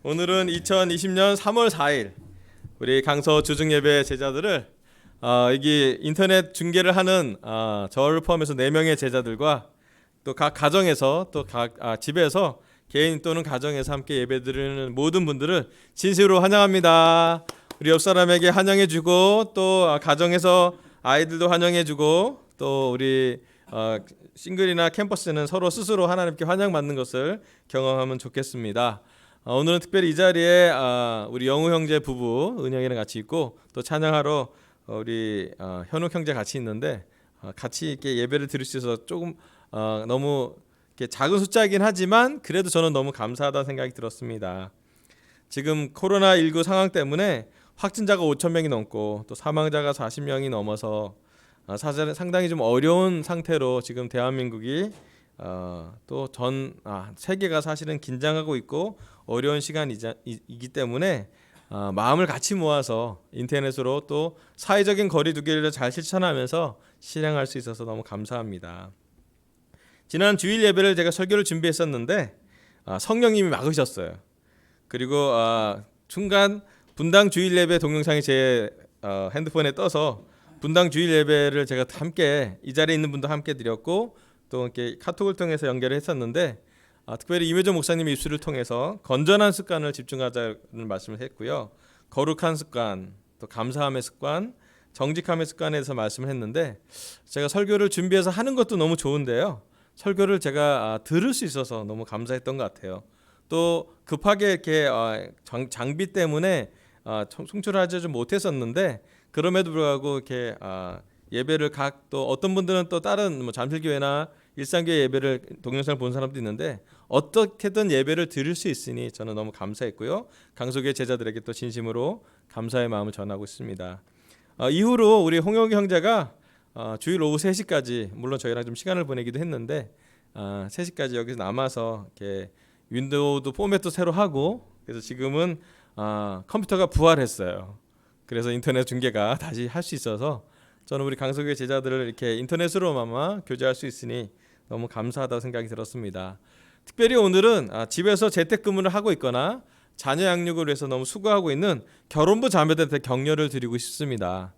오늘은 2020년 3월 4일 우리 강서 주중예배 제자들을 여기 인터넷 중계를 하는 저를 포함해서 4명의 제자들과 또 각 가정에서 또 각 집에서 개인 또는 가정에서 함께 예배드리는 모든 분들을 진심으로 환영합니다. 우리 옆 사람에게 환영해주고 또 가정에서 아이들도 환영해주고 또 우리 싱글이나 캠퍼스는 서로 스스로 하나님께 환영받는 것을 경험하면 좋겠습니다. 오늘은 특별히 이 자리에 우리 영우 형제 부부 은영이랑 같이 있고 또 찬양하러 우리 현욱 형제 같이 있는데 같이 이렇게 예배를 드릴 수 있어서 조금 너무 이렇게 작은 숫자이긴 하지만 그래도 저는 너무 감사하다는 생각이 들었습니다. 지금 코로나19 상황 때문에 확진자가 5,000명이 넘고 또 사망자가 40명이 넘어서 사실 상당히 좀 어려운 상태로 지금 대한민국이 또 전 세계가 사실은 긴장하고 있고 어려운 시간이기 때문에 마음을 같이 모아서 인터넷으로 또 사회적인 거리두기를 잘 실천하면서 실행할 수 있어서 너무 감사합니다. 지난 주일 예배를 제가 설교를 준비했었는데 성령님이 막으셨어요. 그리고 중간 분당 주일 예배 동영상이 제 핸드폰에 떠서 분당 주일 예배를 제가 함께 이 자리에 있는 분도 함께 드렸고 또 이렇게 카톡을 통해서 연결을 했었는데 특별히 임효정 목사님의 입술을 통해서 건전한 습관을 집중하자는 말씀을 했고요. 거룩한 습관, 또 감사함의 습관, 정직함의 습관에 대해서 말씀을 했는데 제가 설교를 준비해서 하는 것도 너무 좋은데요. 설교를 제가 들을 수 있어서 너무 감사했던 것 같아요. 또 급하게 이렇게 장비 때문에 송출하지 좀 못했었는데 그럼에도 불구하고 이렇게 예배를 또 어떤 분들은 또 다른 잠실교회나 일산교회 예배를 동영상을 본 사람도 있는데 어떻게든 예배를 드릴 수 있으니 저는 너무 감사했고요. 강소교회 제자들에게 또 진심으로 감사의 마음을 전하고 있습니다. 이후로 우리 홍혁이 형제가 주일 오후 3시까지 물론 저희랑 좀 시간을 보내기도 했는데 3시까지 여기서 남아서 이렇게 윈도우도 포맷도 새로 하고 그래서 지금은 컴퓨터가 부활했어요. 그래서 인터넷 중계가 다시 할 수 있어서 저는 우리 강서교회 제자들을 이렇게 인터넷으로만 교제할 수 있으니 너무 감사하다고 생각이 들었습니다. 특별히 오늘은 집에서 재택근무를 하고 있거나 자녀 양육을 위해서 너무 수고하고 있는 결혼부 자매들한테 격려를 드리고 싶습니다.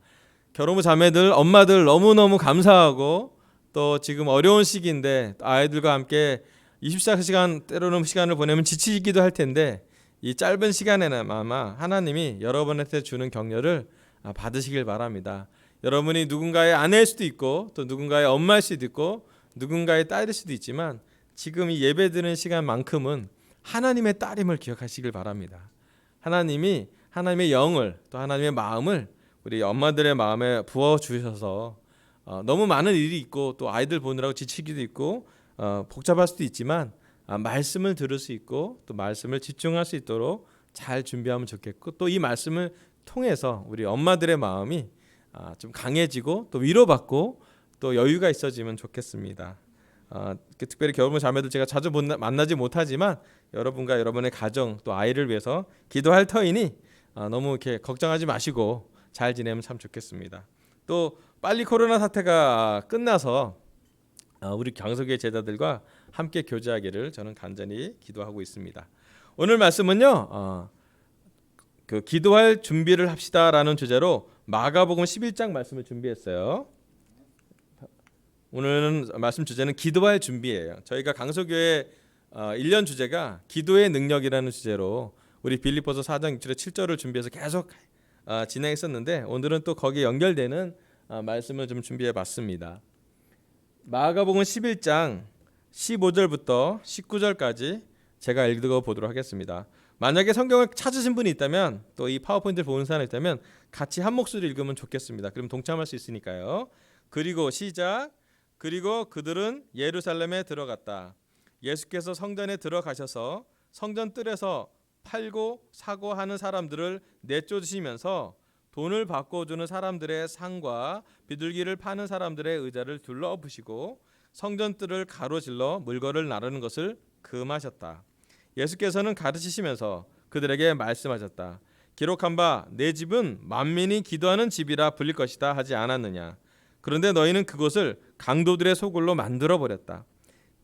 결혼부 자매들, 엄마들 너무너무 감사하고 또 지금 어려운 시기인데 아이들과 함께 24시간 때로는 시간을 보내면 지치기도 할 텐데 이 짧은 시간에는 아마 하나님이 여러분한테 주는 격려를 받으시길 바랍니다. 여러분이 누군가의 아내일 수도 있고 또 누군가의 엄마일 수도 있고 누군가의 딸일 수도 있지만 지금 이 예배드리는 시간만큼은 하나님의 딸임을 기억하시길 바랍니다. 하나님이 하나님의 영을 또 하나님의 마음을 우리 엄마들의 마음에 부어주셔서 너무 많은 일이 있고 또 아이들 보느라고 지치기도 있고 복잡할 수도 있지만 말씀을 들을 수 있고 또 말씀을 집중할 수 있도록 잘 준비하면 좋겠고 또 이 말씀을 통해서 우리 엄마들의 마음이 좀 강해지고 또 위로받고 또 여유가 있어지면 좋겠습니다. 특별히 결혼부 자매들 제가 자주 만나지 못하지만 여러분과 여러분의 가정 또 아이를 위해서 기도할 터이니 너무 이렇게 걱정하지 마시고 잘 지내면 참 좋겠습니다. 또 빨리 코로나 사태가 끝나서 우리 강서교회 제자들과 함께 교제하기를 저는 간절히 기도하고 있습니다. 오늘 말씀은요. 그 기도할 준비를 합시다라는 주제로 마가복음 11장 말씀을 준비했어요. 오늘은 말씀 주제는 기도할 준비예요. 저희가 강서교회 1년 주제가 기도의 능력이라는 주제로 우리 빌립보서 4장 6절에 7절을 준비해서 계속 진행했었는데 오늘은 또 거기에 연결되는 말씀을 좀 준비해 봤습니다. 마가복음 11장 15절부터 19절까지 제가 읽어 보도록 하겠습니다. 만약에 성경을 찾으신 분이 있다면 또 이 파워포인트를 보는 사람이 있다면 같이 한 목소리 읽으면 좋겠습니다. 그럼 동참할 수 있으니까요. 그리고 시작. 그리고 그들은 예루살렘에 들어갔다. 예수께서 성전에 들어가셔서 성전 뜰에서 팔고 사고 하는 사람들을 내쫓으시면서 돈을 바꿔주는 사람들의 상과 비둘기를 파는 사람들의 의자를 둘러엎으시고 성전 뜰을 가로질러 물건을 나르는 것을 금하셨다. 예수께서는 가르치시면서 그들에게 말씀하셨다. 기록한 바 내 집은 만민이 기도하는 집이라 불릴 것이다 하지 않았느냐. 그런데 너희는 그곳을 강도들의 소굴로 만들어 버렸다.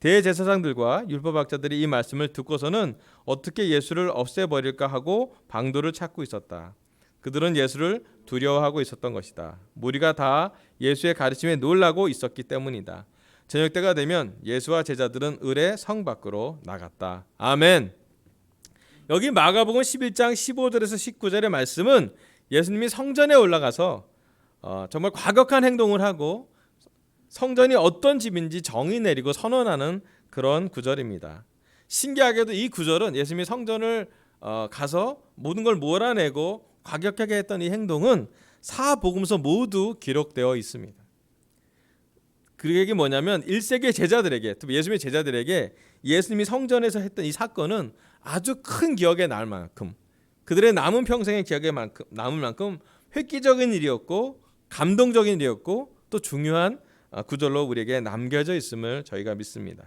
대제사장들과 율법학자들이 이 말씀을 듣고서는 어떻게 예수를 없애버릴까 하고 방도를 찾고 있었다. 그들은 예수를 두려워하고 있었던 것이다. 무리가 다 예수의 가르침에 놀라고 있었기 때문이다. 저녁 때가 되면 예수와 제자들은 을의 성 밖으로 나갔다. 아멘. 여기 마가복음 11장 15절에서 19절의 말씀은 예수님이 성전에 올라가서 정말 과격한 행동을 하고 성전이 어떤 집인지 정의 내리고 선언하는 그런 구절입니다. 신기하게도 이 구절은 예수님이 성전을 가서 모든 걸 몰아내고 과격하게 했던 이 행동은 사복음서 모두 기록되어 있습니다. 그게 뭐냐면 1세기 제자들에게, 또 예수님의 제자들에게 예수님이 성전에서 했던 이 사건은 아주 큰 기억에 날 만큼, 그들의 남은 평생의 기억에 남을 만큼 획기적인 일이었고 감동적인 일이었고 또 중요한 구절로 우리에게 남겨져 있음을 저희가 믿습니다.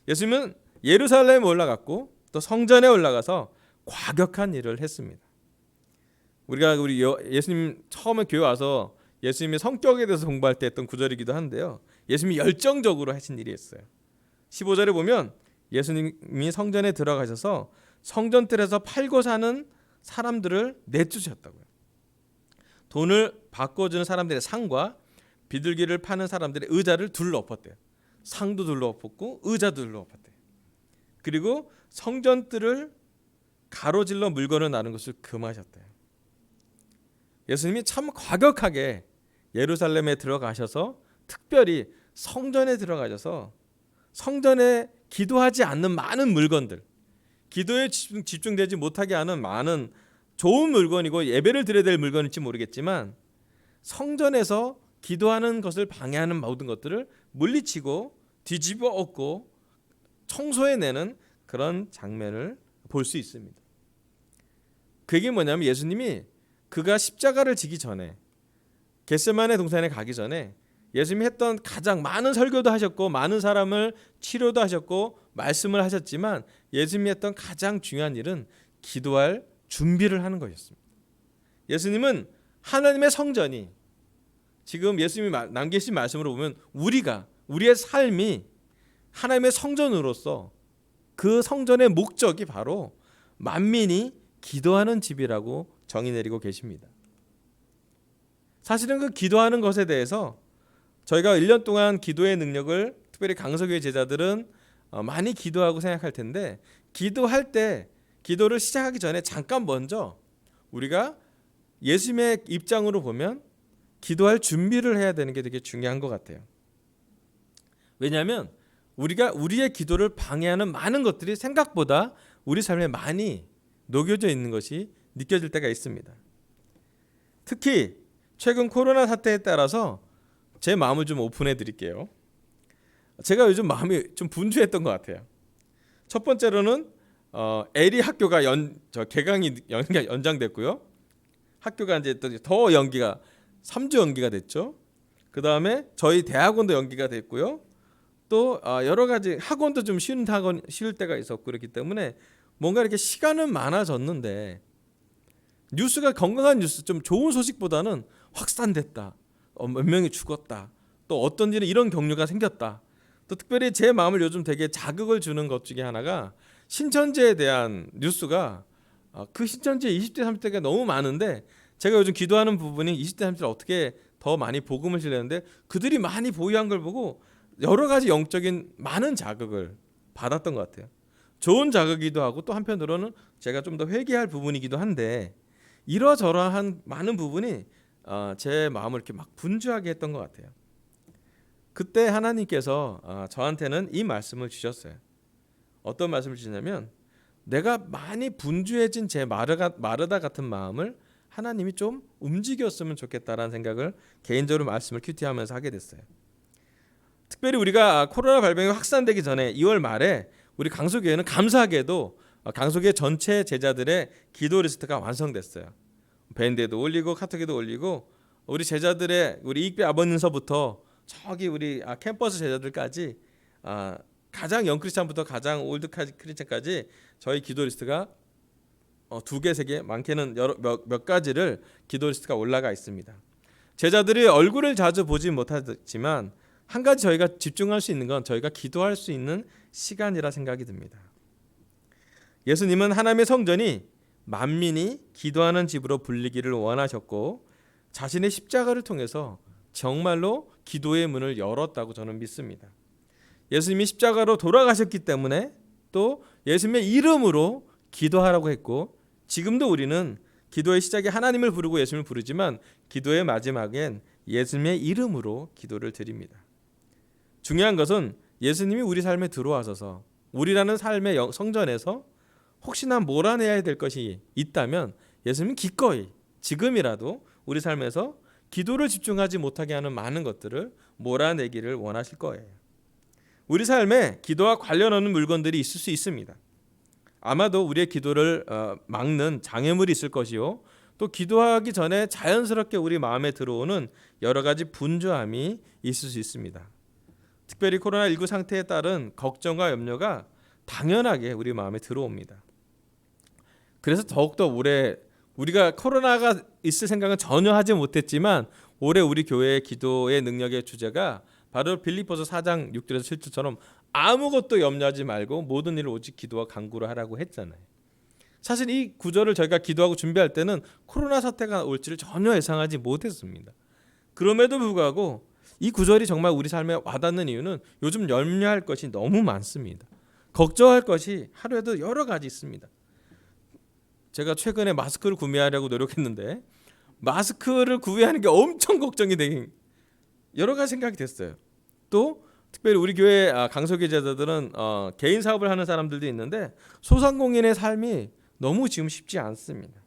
예수님은 예루살렘에 올라갔고 또 성전에 올라가서 과격한 일을 했습니다. 우리 예수님 처음에 교회 와서 예수님의 성격에 대해서 공부할 때 했던 구절이기도 한데요. 예수님이 열정적으로 하신 일이 있어요. 15절에 보면 예수님이 성전에 들어가셔서 성전뜰에서 팔고 사는 사람들을 내쫓으셨다고요. 돈을 바꿔주는 사람들의 상과 비둘기를 파는 사람들의 의자를 둘러 엎었대요. 상도 둘러 엎었고 의자도 둘러 엎었대요. 그리고 성전뜰을 가로질러 물건을 나눈 것을 금하셨대요. 예수님이 참 과격하게 예루살렘에 들어가셔서 특별히 성전에 들어가셔서 성전에 기도하지 않는 많은 물건들, 기도에 집중되지 못하게 하는 많은 좋은 물건이고 예배를 드려야 될 물건일지 모르겠지만 성전에서 기도하는 것을 방해하는 모든 것들을 물리치고 뒤집어 엎고 청소해내는 그런 장면을 볼 수 있습니다. 그게 뭐냐면 예수님이 그가 십자가를 지기 전에 겟세마네 동산에 가기 전에 예수님이 했던 가장 많은 설교도 하셨고 많은 사람을 치료도 하셨고 말씀을 하셨지만 예수님이 했던 가장 중요한 일은 기도할 준비를 하는 것이었습니다. 예수님은 하나님의 성전이 지금 예수님이 남기신 말씀으로 보면 우리의 삶이 하나님의 성전으로서 그 성전의 목적이 바로 만민이 기도하는 집이라고 정의 내리고 계십니다. 사실은 그 기도하는 것에 대해서 저희가 1년 동안 기도의 능력을 특별히 강서교회 제자들은 많이 기도하고 생각할 텐데 기도할 때 기도를 시작하기 전에 잠깐 먼저 우리가 예수님의 입장으로 보면 기도할 준비를 해야 되는 게 되게 중요한 것 같아요. 왜냐하면 우리가 우리의 기도를 방해하는 많은 것들이 생각보다 우리 삶에 많이 녹여져 있는 것이 느껴질 때가 있습니다. 특히 최근 코로나 사태에 따라서 제 마음을 좀 오픈해 드릴게요. 제가 요즘 마음이 좀 분주했던 것 같아요. 첫 번째로는 LE 학교가 개강이 연장됐고요. 학교가 이제 더 연기가 3주 연기가 됐죠. 그 다음에 저희 대학원도 연기가 됐고요. 또 여러 가지 학원도 좀 쉴 때가 있었고 그렇기 때문에 뭔가 이렇게 시간은 많아졌는데 뉴스가 건강한 뉴스, 좀 좋은 소식보다는 확산됐다, 몇 명이 죽었다, 또 어떤 일에 이런 경류가 생겼다. 또 특별히 제 마음을 요즘 되게 자극을 주는 것 중에 하나가 신천지에 대한 뉴스가 그 신천지 20대 30대가 너무 많은데 제가 요즘 기도하는 부분이 20대 30대를 어떻게 더 많이 복음을 실려는데 그들이 많이 보유한 걸 보고 여러 가지 영적인 많은 자극을 받았던 것 같아요. 좋은 자극이기도 하고 또 한편으로는 제가 좀 더 회개할 부분이기도 한데 이러저러한 많은 부분이 제 마음을 이렇게 막 분주하게 했던 것 같아요. 그때 하나님께서 저한테는 이 말씀을 주셨어요. 어떤 말씀을 주셨냐면 내가 많이 분주해진 제 마르다 같은 마음을 하나님이 좀 움직였으면 좋겠다라는 생각을 개인적으로 말씀을 큐티하면서 하게 됐어요. 특별히 우리가 코로나 발병이 확산되기 전에 2월 말에 우리 강소교회는 감사하게도 강소교회 전체 제자들의 기도 리스트가 완성됐어요. 밴드에도 올리고 카톡에도 올리고 우리 제자들의 우리 이익배 아버님서부터 저기 우리 캠퍼스 제자들까지 가장 영 크리스찬부터 가장 올드 크리스찬까지 저희 기도 리스트가 2개, 3개, 많게는 몇 가지를 기도 리스트가 올라가 있습니다. 제자들이 얼굴을 자주 보지 못하지만 한 가지 저희가 집중할 수 있는 건 저희가 기도할 수 있는 시간이라 생각이 듭니다. 예수님은 하나님의 성전이 만민이 기도하는 집으로 불리기를 원하셨고 자신의 십자가를 통해서 정말로 기도의 문을 열었다고 저는 믿습니다. 예수님이 십자가로 돌아가셨기 때문에 또 예수님의 이름으로 기도하라고 했고 지금도 우리는 기도의 시작에 하나님을 부르고 예수님을 부르지만 기도의 마지막엔 예수님의 이름으로 기도를 드립니다. 중요한 것은 예수님이 우리 삶에 들어와셔서 우리라는 삶의 성전에서 혹시나 몰아내야 될 것이 있다면 예수님은 기꺼이 지금이라도 우리 삶에서 기도를 집중하지 못하게 하는 많은 것들을 몰아내기를 원하실 거예요. 우리 삶에 기도와 관련 없는 물건들이 있을 수 있습니다. 아마도 우리의 기도를 막는 장애물이 있을 것이요. 또 기도하기 전에 자연스럽게 우리 마음에 들어오는 여러 가지 분주함이 있을 수 있습니다. 특별히 코로나19 상태에 따른 걱정과 염려가 당연하게 우리 마음에 들어옵니다. 그래서 더욱더 올해 우리가 코로나가 있을 생각은 전혀 하지 못했지만 올해 우리 교회의 기도의 능력의 주제가 바로 빌립보서 4장 6절에서 7절처럼 아무것도 염려하지 말고 모든 일을 오직 기도와 간구로 하라고 했잖아요. 사실 이 구절을 저희가 기도하고 준비할 때는 코로나 사태가 올지를 전혀 예상하지 못했습니다. 그럼에도 불구하고 이 구절이 정말 우리 삶에 와닿는 이유는 요즘 염려할 것이 너무 많습니다. 걱정할 것이 하루에도 여러 가지 있습니다. 제가 최근에 마스크를 구매하려고 노력했는데 마스크를 구매하는 게 엄청 걱정이 되긴 여러 가지 생각이 됐어요. 또 특별히 우리 교회 강서교 제자들은 개인 사업을 하는 사람들도 있는데 소상공인의 삶이 너무 지금 쉽지 않습니다.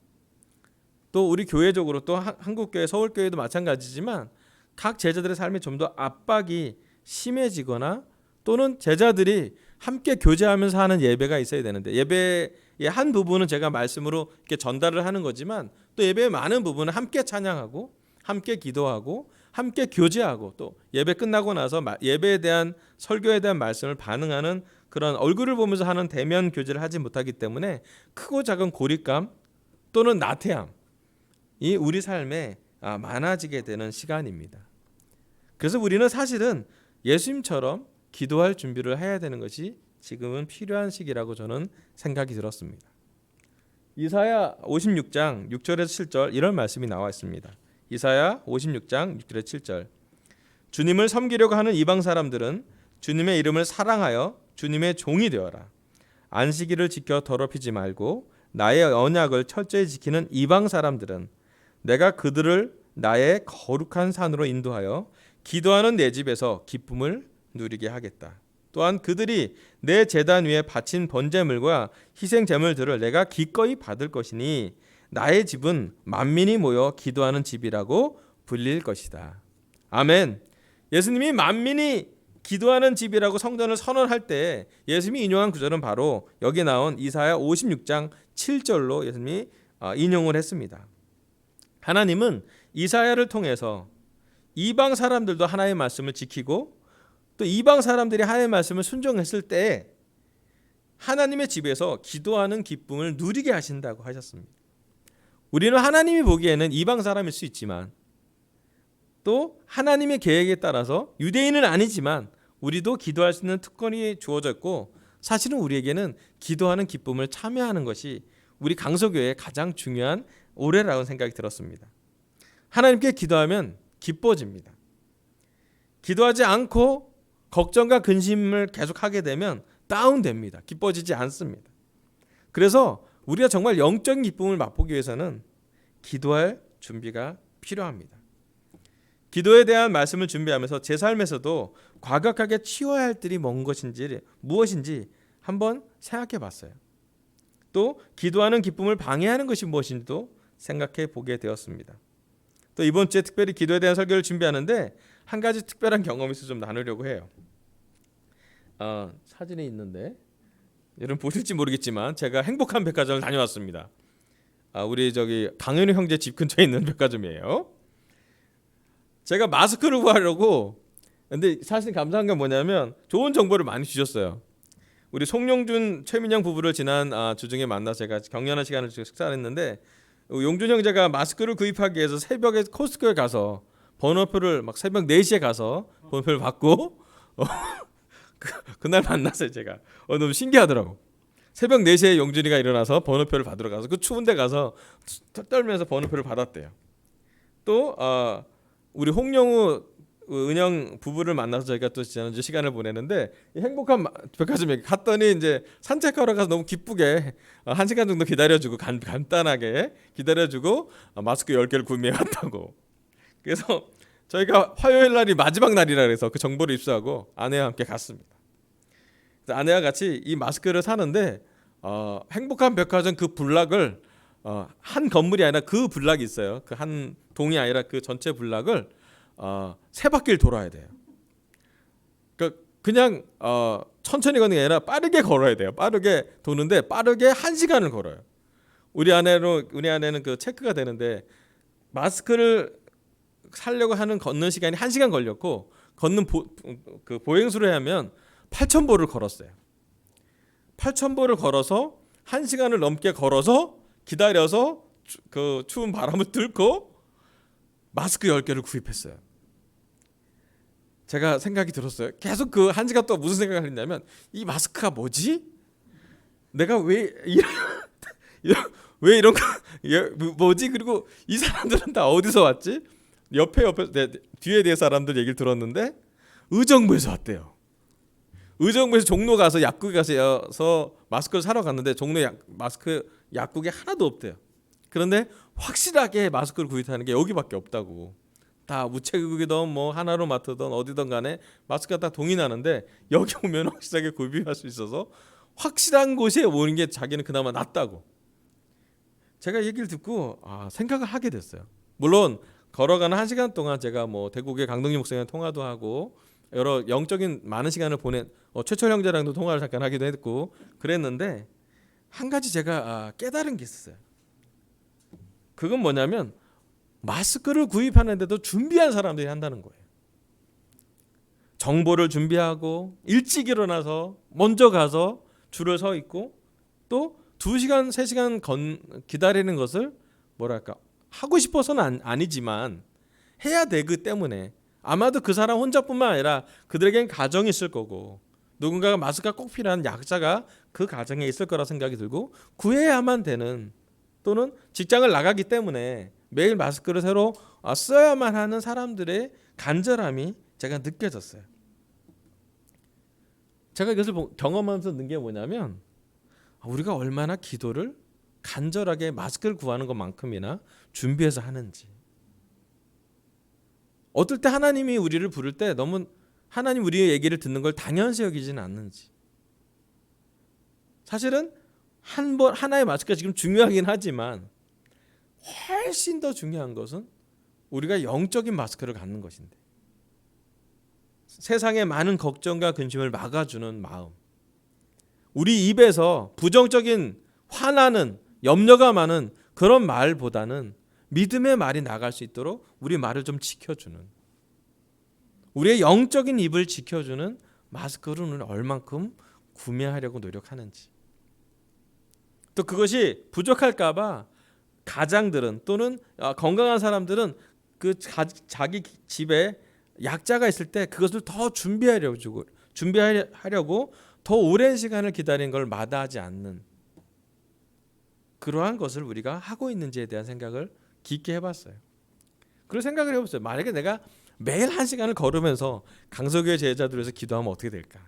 또 우리 교회적으로 또 한국교회 서울교회도 마찬가지지만 각 제자들의 삶이 좀 더 압박이 심해지거나 또는 제자들이 함께 교제하면서 하는 예배가 있어야 되는데 예배의 한 부분은 제가 말씀으로 이렇게 전달을 하는 거지만 또 예배의 많은 부분은 함께 찬양하고 함께 기도하고 함께 교제하고 또 예배 끝나고 나서 예배에 대한 설교에 대한 말씀을 반응하는 그런 얼굴을 보면서 하는 대면 교제를 하지 못하기 때문에 크고 작은 고립감 또는 나태함이 우리 삶에 많아지게 되는 시간입니다. 그래서 우리는 사실은 예수님처럼 기도할 준비를 해야 되는 것이 지금은 필요한 시기라고 저는 생각이 들었습니다. 이사야 56장 6절에서 7절 이런 말씀이 나와 있습니다. 이사야 56장 6절에서 7절 주님을 섬기려고 하는 이방 사람들은 주님의 이름을 사랑하여 주님의 종이 되어라. 안식일을 지켜 더럽히지 말고 나의 언약을 철저히 지키는 이방 사람들은 내가 그들을 나의 거룩한 산으로 인도하여 기도하는 내 집에서 기쁨을 누리게 하겠다. 또한 그들이 내 제단 위에 바친 번제물과 희생 제물들을 내가 기꺼이 받을 것이니 나의 집은 만민이 모여 기도하는 집이라고 불릴 것이다. 아멘. 예수님이 만민이 기도하는 집이라고 성전을 선언할 때 예수님이 인용한 구절은 바로 여기 나온 이사야 56장 7절로 예수님이 인용을 했습니다. 하나님은 이사야를 통해서 이방 사람들도 하나님의 말씀을 지키고 또 이방 사람들이 하나님의 말씀을 순종했을 때 하나님의 집에서 기도하는 기쁨을 누리게 하신다고 하셨습니다. 우리는 하나님이 보기에는 이방 사람일 수 있지만 또 하나님의 계획에 따라서 유대인은 아니지만 우리도 기도할 수 있는 특권이 주어졌고 사실은 우리에게는 기도하는 기쁨을 참여하는 것이 우리 강서교회의 가장 중요한 올해라고 생각이 들었습니다. 하나님께 기도하면 기뻐집니다. 기도하지 않고 걱정과 근심을 계속하게 되면 다운됩니다. 기뻐지지 않습니다. 그래서 우리가 정말 영적인 기쁨을 맛보기 위해서는 기도할 준비가 필요합니다. 기도에 대한 말씀을 준비하면서 제 삶에서도 과격하게 치워야 할 일이 무엇인지 한번 생각해 봤어요. 또 기도하는 기쁨을 방해하는 것이 무엇인지도 생각해 보게 되었습니다. 또 이번 주에 특별히 기도에 대한 설교를 준비하는데 한 가지 특별한 경험이 있어서 좀 나누려고 해요. 사진이 있는데 여러분 보실지 모르겠지만 제가 행복한 백화점을 다녀왔습니다. 우리 강현우 형제 집 근처에 있는 백화점이에요. 제가 마스크를 구하려고 근데 사실 감사한 게 뭐냐면 좋은 정보를 많이 주셨어요. 우리 송용준 최민영 부부를 지난 주중에 만나서 제가 격려하는 시간을 식사를 했는데 용준 형제가 마스크를 구입하기 위해서 새벽에 코스트코에 가서 번호표를 막 새벽 4시에 가서 번호표를 받고 그날 만났어요. 제가 너무 신기하더라고. 새벽 4시에 용준이가 일어나서 번호표를 받으러 가서 그 추운 데 가서 떨면서 번호표를 받았대요. 또 우리 홍영우 은영 부부를 만나서 저희가 또 지난주 시간을 보내는데 행복한 백화점에 갔더니 이제 산책하러 가서 너무 기쁘게 1시간 정도 기다려주고 간단하게 기다려주고 마스크 10개를 구매해 왔다고. 그래서 저희가 화요일 날이 마지막 날이라 그래서 그 정보를 입수하고 아내와 함께 갔습니다. 아내와 같이 이 마스크를 사는데 행복한 백화점 그 블락을 한 건물이 아니라 그 블락이 있어요. 그 한 동이 아니라 그 전체 블락을 3바퀴를 돌아야 돼요. 그냥 천천히 걷는 게 아니라 빠르게 걸어야 돼요. 빠르게 도는데 빠르게 1시간을 걸어요. 우리 아내는 그 체크가 되는데 마스크를 살려고 하는 걷는 시간이 1시간 걸렸고 걷는 그 보행수로 하면 8,000보를 걸었어요. 8,000보를 걸어서 1시간을 넘게 걸어서 기다려서 그 추운 바람을 뚫고 마스크 10개를 구입했어요. 제가 생각이 들었어요. 계속 그 1시간 동안 무슨 생각을 했냐면 이 마스크가 뭐지? 내가 왜 이런 거 뭐지? 그리고 이 사람들은 다 어디서 왔지? 옆에 뒤에 대해 사람들 얘기를 들었는데 의정부에서 왔대요. 의정부에서 종로 가서 약국에 가서 마스크를 사러 갔는데 종로 마스크 약국에 하나도 없대요. 그런데 확실하게 마스크를 구입하는 게 여기밖에 없다고. 다 우체국이든 뭐 하나로마트든 어디든 간에 마스크가 다 동의나는데 여기 오면 확실하게 구입할 수 있어서 확실한 곳에 오는 게 자기는 그나마 낫다고. 제가 얘기를 듣고 생각을 하게 됐어요. 물론 걸어가는 1시간 동안 제가 뭐 대구의 강동진 목사님과 통화도 하고 여러 영적인 많은 시간을 보낸 최철 형제랑도 통화를 잠깐 하기도 했고 그랬는데 한 가지 제가 깨달은 게 있었어요. 그건 뭐냐면 마스크를 구입하는데도 준비한 사람들이 한다는 거예요. 정보를 준비하고 일찍 일어나서 먼저 가서 줄을 서 있고 또 2시간 3시간 기다리는 것을 뭐랄까 하고 싶어서는 아니지만 해야 되기 때문에 아마도 그 사람 혼자뿐만 아니라 그들에겐 가정이 있을 거고 누군가가 마스크가 꼭 필요한 약자가 그 가정에 있을 거라 생각이 들고 구해야만 되는 또는 직장을 나가기 때문에 매일 마스크를 새로 써야만 하는 사람들의 간절함이 제가 느껴졌어요. 제가 이것을 경험하면서 는 게 뭐냐면 우리가 얼마나 기도를 간절하게 마스크를 구하는 것만큼이나 준비해서 하는지. 어떨 때 하나님이 우리를 부를 때 너무 하나님 우리의 얘기를 듣는 걸 당연시 여기지는 않는지. 사실은 하나의 마스크가 지금 중요하긴 하지만 훨씬 더 중요한 것은 우리가 영적인 마스크를 갖는 것인데 세상의 많은 걱정과 근심을 막아주는 마음, 우리 입에서 부정적인 화나는 염려가 많은 그런 말보다는 믿음의 말이 나갈 수 있도록 우리 말을 좀 지켜주는, 우리의 영적인 입을 지켜주는 마스크를 우리는 얼만큼 구매하려고 노력하는지. 또 그것이 부족할까 봐 가장들은 또는 건강한 사람들은 그 자기 집에 약자가 있을 때 그것을 더 준비하려고 더 오랜 시간을 기다리는 걸 마다하지 않는 그러한 것을 우리가 하고 있는지에 대한 생각을 깊게 해봤어요. 그런 생각을 해봤어요. 만약에 내가 매일 1시간을 걸으면서 강서교회 제자들을 위해서 기도하면 어떻게 될까?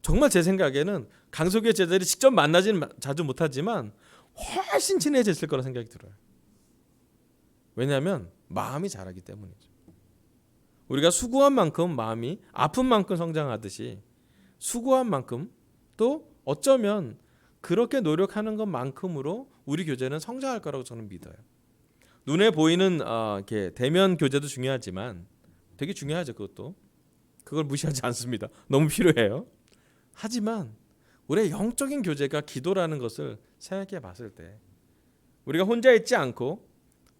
정말 제 생각에는 강서교회 제자들이 직접 만나지는 자주 못하지만 훨씬 친해졌을 거라 생각이 들어요. 왜냐하면 마음이 자라기 때문이죠. 우리가 수고한 만큼 마음이 아픈 만큼 성장하듯이 수고한 만큼 또 어쩌면 그렇게 노력하는 것만큼으로 우리 교제는 성장할 거라고 저는 믿어요. 눈에 보이는 이렇게 대면 교제도 중요하지만 되게 중요하죠. 그걸 무시하지 않습니다. 너무 필요해요. 하지만 우리의 영적인 교제가 기도라는 것을 생각해 봤을 때 우리가 혼자 있지 않고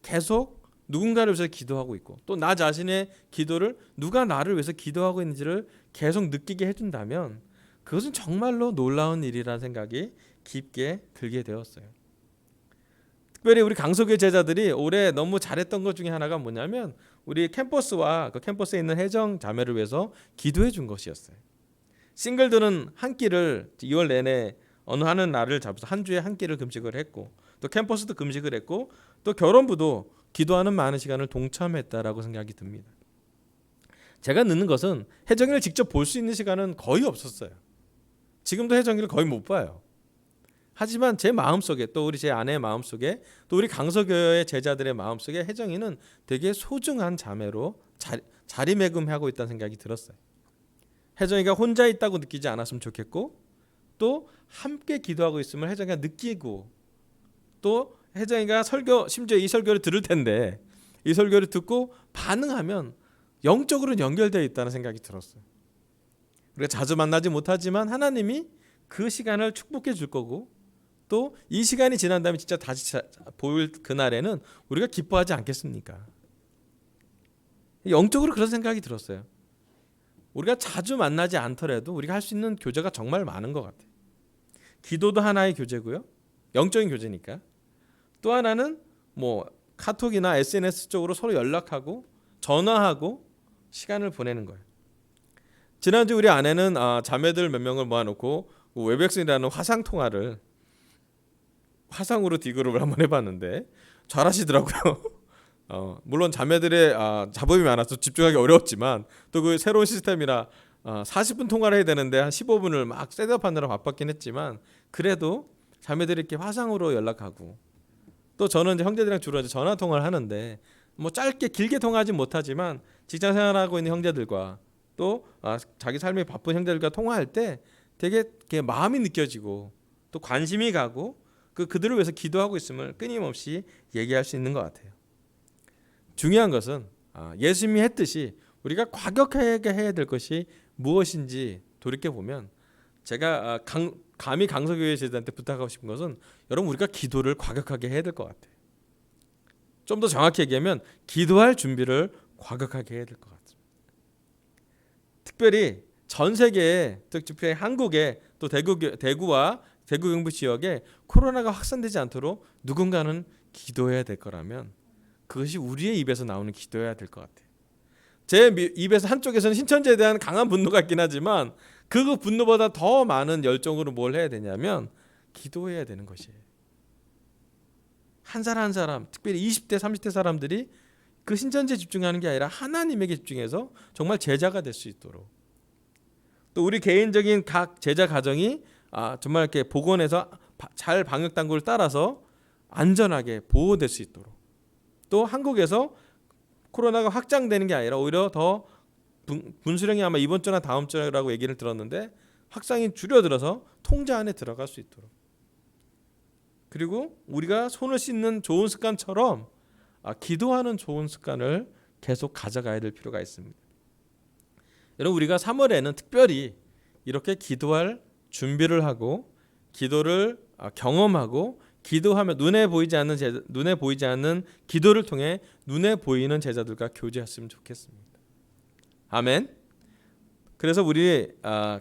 계속 누군가를 위해서 기도하고 있고 또 나 자신의 기도를 누가 나를 위해서 기도하고 있는지를 계속 느끼게 해준다면 그것은 정말로 놀라운 일이라는 생각이 깊게 들게 되었어요. 특별히 우리 강서교회 제자들이 올해 너무 잘했던 것 중에 하나가 뭐냐면 우리 캠퍼스와 그 캠퍼스에 있는 혜정 자매를 위해서 기도해 준 것이었어요. 싱글들은 한 끼를 2월 내내 어느 하는 날을 잡아서 한 주에 한 끼를 금식을 했고, 또 캠퍼스도 금식을 했고, 또 결혼부도 기도하는 많은 시간을 동참했다라고 생각이 듭니다. 제가 늦는 것은 혜정이를 직접 볼 수 있는 시간은 거의 없었어요. 지금도 혜정이를 거의 못 봐요. 하지만 제 마음속에, 또 우리 제 아내의 마음속에, 또 우리 강서교회 제자들의 마음속에 혜정이는 되게 소중한 자매로 자리매김하고 있다는 생각이 들었어요. 혜정이가 혼자 있다고 느끼지 않았으면 좋겠고, 또 함께 기도하고 있음을 혜정이가 느끼고, 또 혜정이가 심지어 이 설교를 들을 텐데 이 설교를 듣고 반응하면 영적으로 연결되어 있다는 생각이 들었어요. 우리가 자주 만나지 못하지만 하나님이 그 시간을 축복해 줄 거고, 또 이 시간이 지난 다음에 진짜 다시 보일 그날에는 우리가 기뻐하지 않겠습니까? 영적으로 그런 생각이 들었어요. 우리가 자주 만나지 않더라도 우리가 할 수 있는 교제가 정말 많은 것 같아요. 기도도 하나의 교제고요, 영적인 교제니까. 또 하나는 뭐 카톡이나 SNS 쪽으로 서로 연락하고 전화하고 시간을 보내는 거예요. 지난주 우리 아내는 자매들 몇 명을 모아놓고 웹엑스라는 화상 통화를 화상으로 디그룹을 한번 해봤는데 잘하시더라고요. 물론 자매들의 잡음이 많아서 집중하기 어려웠지만, 또 그 새로운 시스템이라 40분 통화를 해야 되는데 한 15분을 막 셋업하느라 바빴긴 했지만, 그래도 자매들이 이렇게 화상으로 연락하고, 또 저는 이제 형제들이랑 주로 이제 전화 통화를 하는데 뭐 짧게 길게 통화하지 못하지만 직장 생활하고 있는 형제들과 또 자기 삶이 바쁜 형제들과 통화할 때 되게 마음이 느껴지고 또 관심이 가고 그들을 위해서 기도하고 있음을 끊임없이 얘기할 수 있는 것 같아요. 중요한 것은 예수님이 했듯이 우리가 과격하게 해야 될 것이 무엇인지 돌이켜보면, 제가 감히 강서교회 제자한테 부탁하고 싶은 것은 여러분, 우리가 기도를 과격하게 해야 될 것 같아요. 좀 더 정확히 얘기하면 기도할 준비를 과격하게 해야 될 것 같습니다. 특별히 전 세계에, 특히 한국에, 또 대구와 대구 경북 지역에 코로나가 확산되지 않도록 누군가는 기도해야 될 거라면 그것이 우리의 입에서 나오는 기도해야 될 것 같아요. 제 입에서 한쪽에서는 신천지에 대한 강한 분노가 있긴 하지만 그 분노보다 더 많은 열정으로 뭘 해야 되냐면 기도해야 되는 것이에요. 한 사람 한 사람, 특별히 20대 30대 사람들이 그 신천지에 집중하는 게 아니라 하나님에게 집중해서 정말 제자가 될 수 있도록, 또 우리 개인적인 각 제자 가정이 정말 이렇게 복원해서 잘 방역 당국을 따라서 안전하게 보호될 수 있도록, 또 한국에서 코로나가 확장되는 게 아니라 오히려 더 분수령이 아마 이번 주나 다음 주라고 얘기를 들었는데 확산이 줄어들어서 통제 안에 들어갈 수 있도록, 그리고 우리가 손을 씻는 좋은 습관처럼 기도하는 좋은 습관을 계속 가져가야 될 필요가 있습니다. 여러분, 우리가 3월에는 특별히 이렇게 기도할 준비를 하고 기도를 경험하고, 기도하면 눈에 보이지 않는 기도를 통해 눈에 보이는 제자들과 교제했으면 좋겠습니다. 아멘. 그래서 우리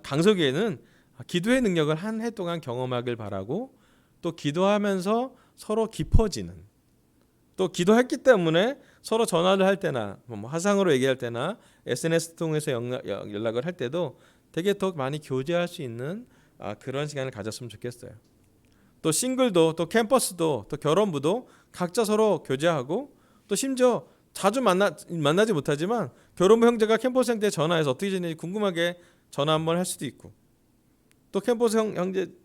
강서교회는 기도의 능력을 한 해 동안 경험하길 바라고, 또 기도하면서 서로 깊어지는, 또 기도했기 때문에 서로 전화를 할 때나 뭐 화상으로 얘기할 때나 SNS 통해서 연락을 할 때도 되게 더 많이 교제할 수 있는 그런 시간을 가졌으면 좋겠어요. 또 싱글도, 또 캠퍼스도, 또 결혼부도 각자 서로 교제하고, 또 심지어 자주 만나지 못하지만 결혼부 형제가 캠퍼스 형제에 전화해서 어떻게 지내는지 궁금하게 전화 한번 할 수도 있고, 또 캠퍼스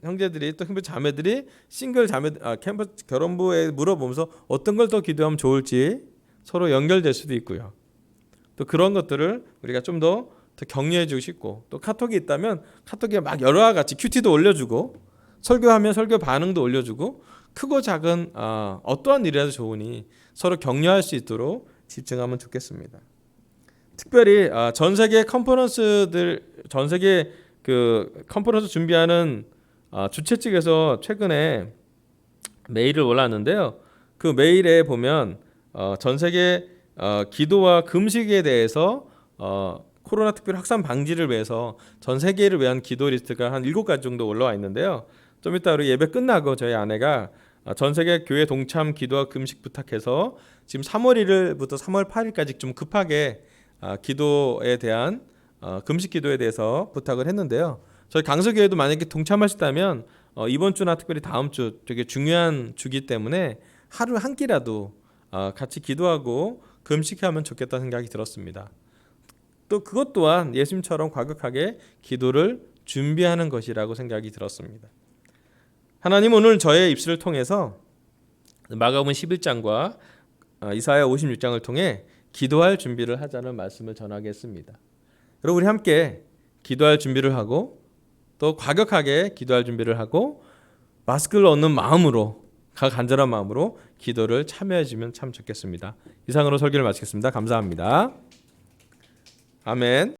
형제들이, 또 캠퍼스 자매들이 싱글 자매 캠퍼스 결혼부에 물어보면서 어떤 걸 더 기도하면 좋을지 서로 연결될 수도 있고요. 또 그런 것들을 우리가 좀 더 격려해주고 싶고, 또 카톡이 있다면 카톡에 막 여러와 같이 큐티도 올려주고, 설교하면 설교 반응도 올려주고, 크고 작은 어떠한 일이라도 좋으니 서로 격려할 수 있도록 집중하면 좋겠습니다. 특별히 전 세계 그 컨퍼런스 준비하는 주최 측에서 최근에 메일을 올랐는데요. 그 메일에 보면 전 세계 기도와 금식에 대해서 코로나 특별 확산 방지를 위해서 전 세계를 위한 기도 리스트가 한 7가지 정도 올라와 있는데요. 좀 이따 우리 예배 끝나고 저희 아내가 전 세계 교회 동참 기도와 금식 부탁해서 지금 3월 1일부터 3월 8일까지 좀 급하게 기도에 대한 금식 기도에 대해서 부탁을 했는데요. 저희 강서교회도 만약에 동참하셨다면 이번 주나 특별히 다음 주 되게 중요한 주기 때문에 하루 한 끼라도 같이 기도하고 금식하면 좋겠다는 생각이 들었습니다. 또 그것 또한 예수님처럼 과격하게 기도를 준비하는 것이라고 생각이 들었습니다. 하나님 오늘 저의 입술을 통해서 마가복음 11장과 이사야 56장을 통해 기도할 준비를 하자는 말씀을 전하겠습니다. 여러분 우리 함께 기도할 준비를 하고 또 과격하게 기도할 준비를 하고 마스크를 얻는 마음으로 간절한 마음으로 기도를 참여해 주면 참 좋겠습니다. 이상으로 설교를 마치겠습니다. 감사합니다. 아멘.